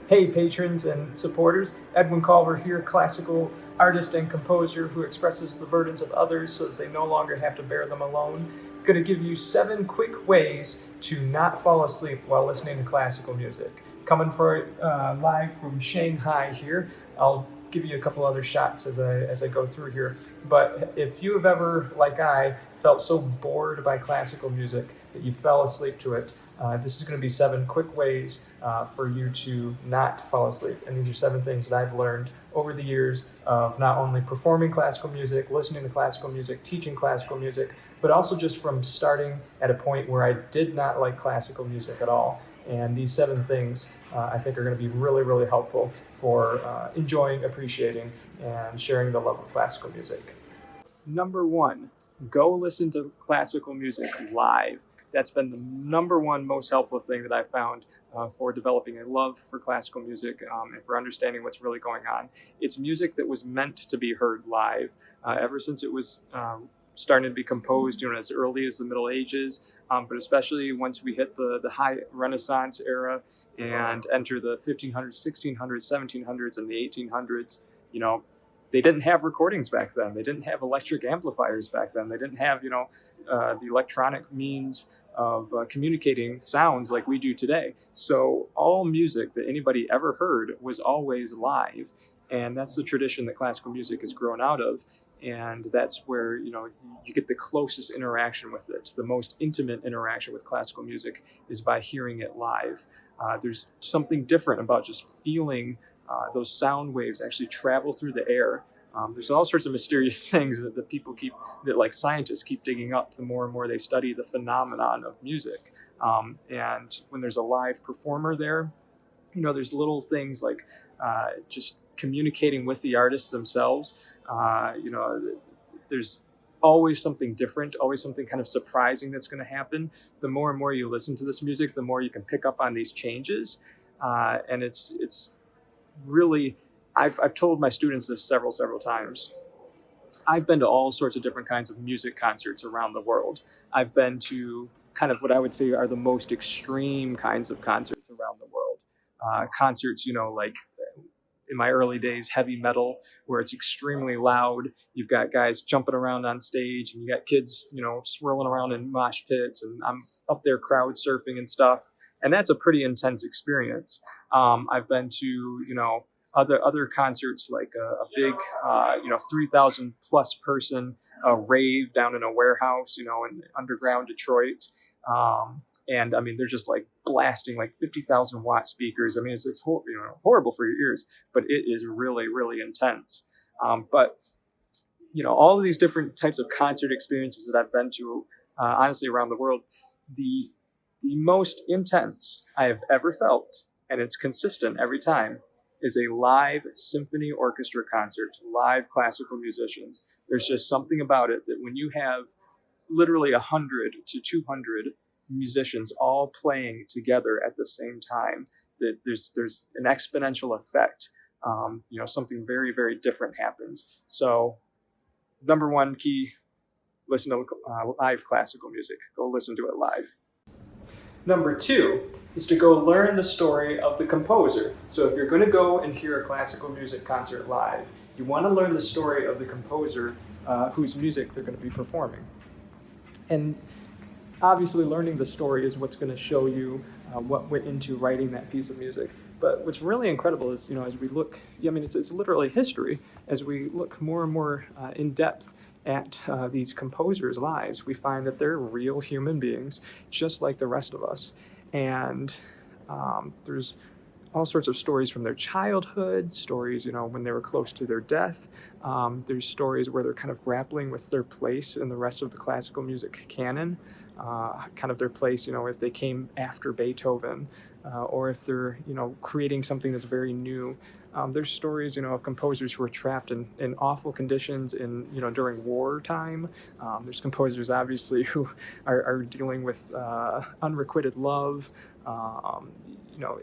Hey patrons and supporters, Edwin Culver here, classical artist and composer who expresses the burdens of others so that they no longer have to bear them alone. Going to give you 7 quick ways to not fall asleep while listening to classical music. Coming for live from Shanghai here. I'll give you a couple other shots as I go through here. But if you have ever, like I, felt so bored by classical music that you fell asleep to it, this is going to be 7 quick ways for you to not fall asleep. And these are 7 things that I've learned over the years of not only performing classical music, listening to classical music, teaching classical music, but also just from starting at a point where I did not like classical music at all. And these 7 things I think are going to be really, really helpful for enjoying, appreciating, and sharing the love of classical music. Number 1, go listen to classical music live. That's been the number 1 most helpful thing that I've found for developing a love for classical music and for understanding what's really going on. It's music that was meant to be heard live ever since it was starting to be composed, as early as the Middle Ages, but especially once we hit the high Renaissance era and enter the 1500s, 1600s, 1700s, and the 1800s. They didn't have recordings back then. They didn't have electric amplifiers back then. They didn't have, the electronic means of communicating sounds like we do today. So all music that anybody ever heard was always live. And that's the tradition that classical music has grown out of. And that's where, you get the closest interaction with it. The most intimate interaction with classical music is by hearing it live. There's something different about just feeling those sound waves actually travel through the air. There's all sorts of mysterious things that like scientists keep digging up the more and more they study the phenomenon of music. And when there's a live performer there, there's little things like just communicating with the artists themselves. There's always something different, always something kind of surprising that's going to happen. The more and more you listen to this music, the more you can pick up on these changes. And it's really, I've told my students this several times. I've been to all sorts of different kinds of music concerts around the world. I've been to kind of what I would say are the most extreme kinds of concerts around the world. Concerts, like in my early days, heavy metal, where it's extremely loud. You've got guys jumping around on stage, and you got kids, swirling around in mosh pits, and I'm up there crowd surfing and stuff. And that's a pretty intense experience. I've been to, other concerts like a big, 3,000 plus person rave down in a warehouse, in underground Detroit. And I mean, they're just like blasting like 50,000 watt speakers. I mean, it's horrible for your ears, but it is really, really intense. But all of these different types of concert experiences that I've been to, honestly, around the world, the most intense I have ever felt, and it's consistent every time, is a live symphony orchestra concert, live classical musicians. There's just something about it that when you have literally 100 to 200 musicians all playing together at the same time, that there's an exponential effect. Something very, very different happens. So number 1 key, listen to live classical music. Go listen to it live. Number 2 is to go learn the story of the composer. So if you're going to go and hear a classical music concert live, you want to learn the story of the composer whose music they're going to be performing. And obviously learning the story is what's going to show you what went into writing that piece of music. But what's really incredible is, as we look, it's literally history. As we look more and more in depth at these composers' lives, we find that they're real human beings, just like the rest of us. And there's all sorts of stories from their childhood, stories, when they were close to their death. There's stories where they're kind of grappling with their place in the rest of the classical music canon, kind of their place, if they came after Beethoven, or if they're, creating something that's very new. There's stories, of composers who are trapped in awful conditions during wartime. There's composers, obviously, who are dealing with unrequited love.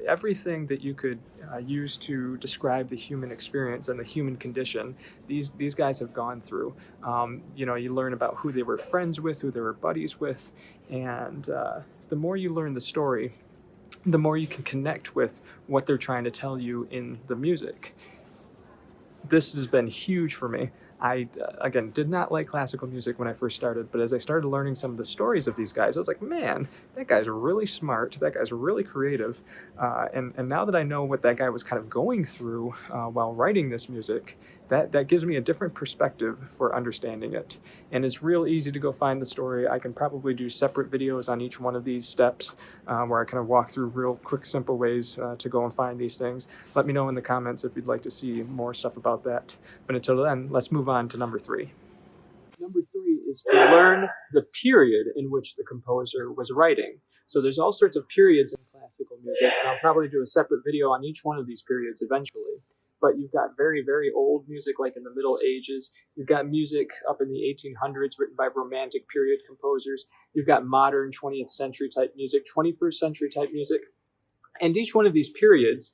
Everything that you could use to describe the human experience and the human condition, these guys have gone through. You learn about who they were friends with, who they were buddies with, and the more you learn the story, the more you can connect with what they're trying to tell you in the music. This has been huge for me. I, again, did not like classical music when I first started, but as I started learning some of the stories of these guys, I was like, man, that guy's really smart. That guy's really creative. And now that I know what that guy was kind of going through while writing this music, that gives me a different perspective for understanding it. And it's real easy to go find the story. I can probably do separate videos on each one of these steps where I kind of walk through real quick, simple ways to go and find these things. Let me know in the comments if you'd like to see more stuff about that. But until then, let's move on to number 3. Number 3 is to learn the period in which the composer was writing. So there's all sorts of periods in classical music, and I'll probably do a separate video on each one of these periods eventually. But you've got very, very old music, like in the Middle Ages. You've got music up in the 1800s written by Romantic period composers. You've got modern 20th century type music, 21st century type music. And each one of these periods,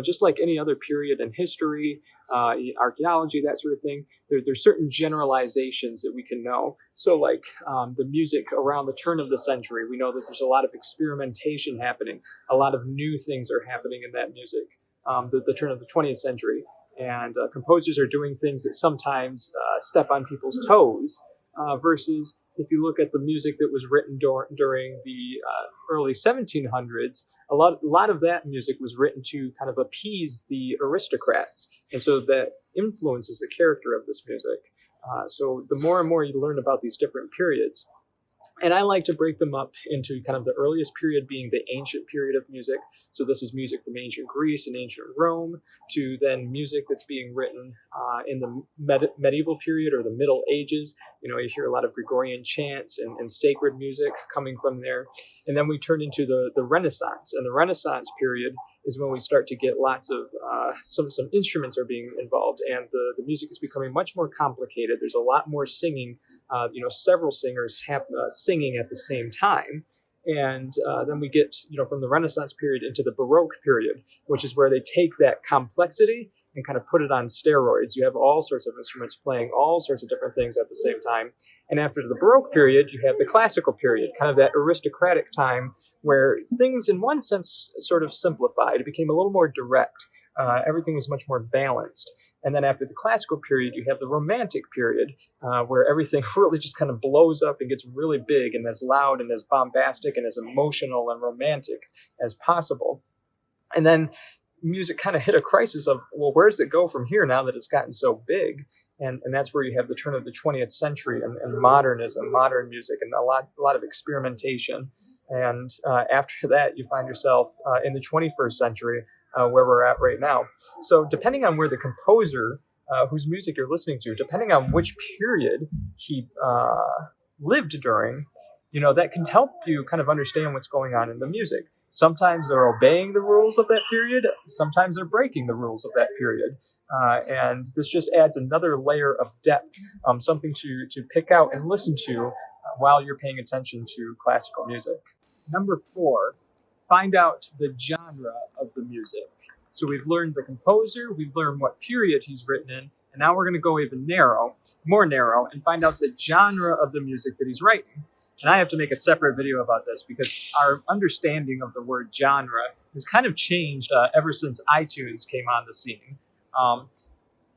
just like any other period in history, archaeology, that sort of thing, there's certain generalizations that we can know. So like the music around the turn of the century, we know that there's a lot of experimentation happening. A lot of new things are happening in that music. The turn of the 20th century. And composers are doing things that sometimes step on people's toes, versus if you look at the music that was written during the early 1700s, a lot of that music was written to kind of appease the aristocrats. And so that influences the character of this music. So the more and more you learn about these different periods, and I like to break them up into kind of the earliest period being the ancient period of music. So this is music from ancient Greece and ancient Rome, to then music that's being written in the medieval period or the Middle Ages. You hear a lot of Gregorian chants and sacred music coming from there. And then we turn into the Renaissance. And the Renaissance period is when we start to get lots of, some instruments are being involved, and the music is becoming much more complicated. There's a lot more singing, several singers singing at the same time. And then we get, from the Renaissance period into the Baroque period, which is where they take that complexity and kind of put it on steroids. You have all sorts of instruments playing all sorts of different things at the same time. And after the Baroque period, you have the Classical period, kind of that aristocratic time where things, in one sense, sort of simplified. It became a little more direct. Everything was much more balanced. And then after the Classical period, you have the Romantic period, where everything really just kind of blows up and gets really big and as loud and as bombastic and as emotional and romantic as possible. And then music kind of hit a crisis of, well, where does it go from here now that it's gotten so big? And that's where you have the turn of the 20th century and modernism, modern music, and a lot of experimentation. And after that, you find yourself in the 21st century, where we're at right now. So depending on where the composer, whose music you're listening to, depending on which period he lived during, that can help you kind of understand what's going on in the music. Sometimes they're obeying the rules of that period. Sometimes they're breaking the rules of that period. And this just adds another layer of depth, something to pick out and listen to while you're paying attention to classical music. Number 4, find out the genre of the music. So we've learned the composer, we've learned what period he's written in, and now we're going to go even more narrow, and find out the genre of the music that he's writing. And I have to make a separate video about this because our understanding of the word genre has kind of changed ever since iTunes came on the scene.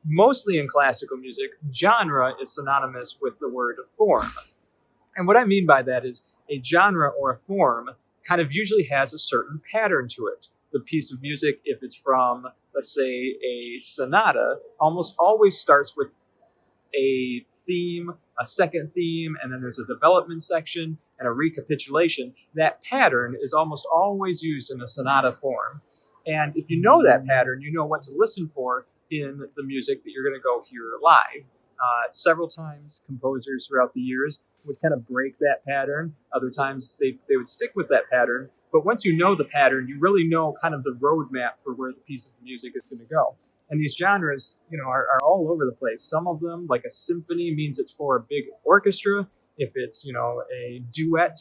Mostly in classical music, genre is synonymous with the word form. And what I mean by that is a genre or a form kind of usually has a certain pattern to it. The piece of music, if it's from, let's say, a sonata, almost always starts with a theme, a second theme, and then there's a development section and a recapitulation. That pattern is almost always used in a sonata form. And if you know that pattern, you know what to listen for in the music that you're going to go hear live. Several times, composers throughout the years would kind of break that pattern. Other times, they would stick with that pattern. But once you know the pattern, you really know kind of the roadmap for where the piece of music is going to go. And these genres, are all over the place. Some of them, like a symphony, means it's for a big orchestra. If it's, a duet,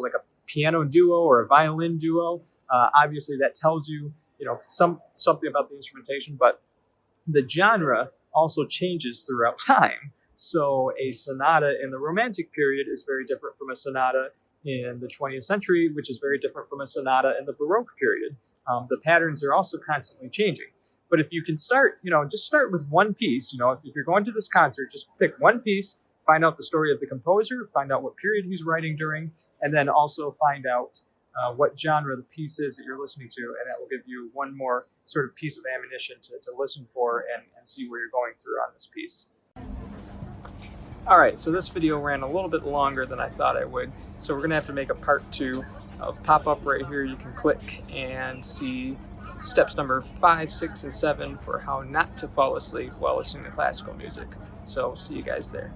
like a piano duo or a violin duo, obviously that tells you, something about the instrumentation. But the genre also changes throughout time. So a sonata in the Romantic period is very different from a sonata in the 20th century, which is very different from a sonata in the Baroque period. The patterns are also constantly changing. But if you can start, just start with one piece. If you're going to this concert, just pick one piece, find out the story of the composer, find out what period he's writing during, and then also find out what genre the piece is that you're listening to, and that will give you one more sort of piece of ammunition to listen for and see where you're going through on this piece. All right, so this video ran a little bit longer than I thought I would, so we're gonna have to make a part 2. I'll pop up right here. You can click and see steps number 5, 6, and 7 for how not to fall asleep while listening to classical music. So see you guys there.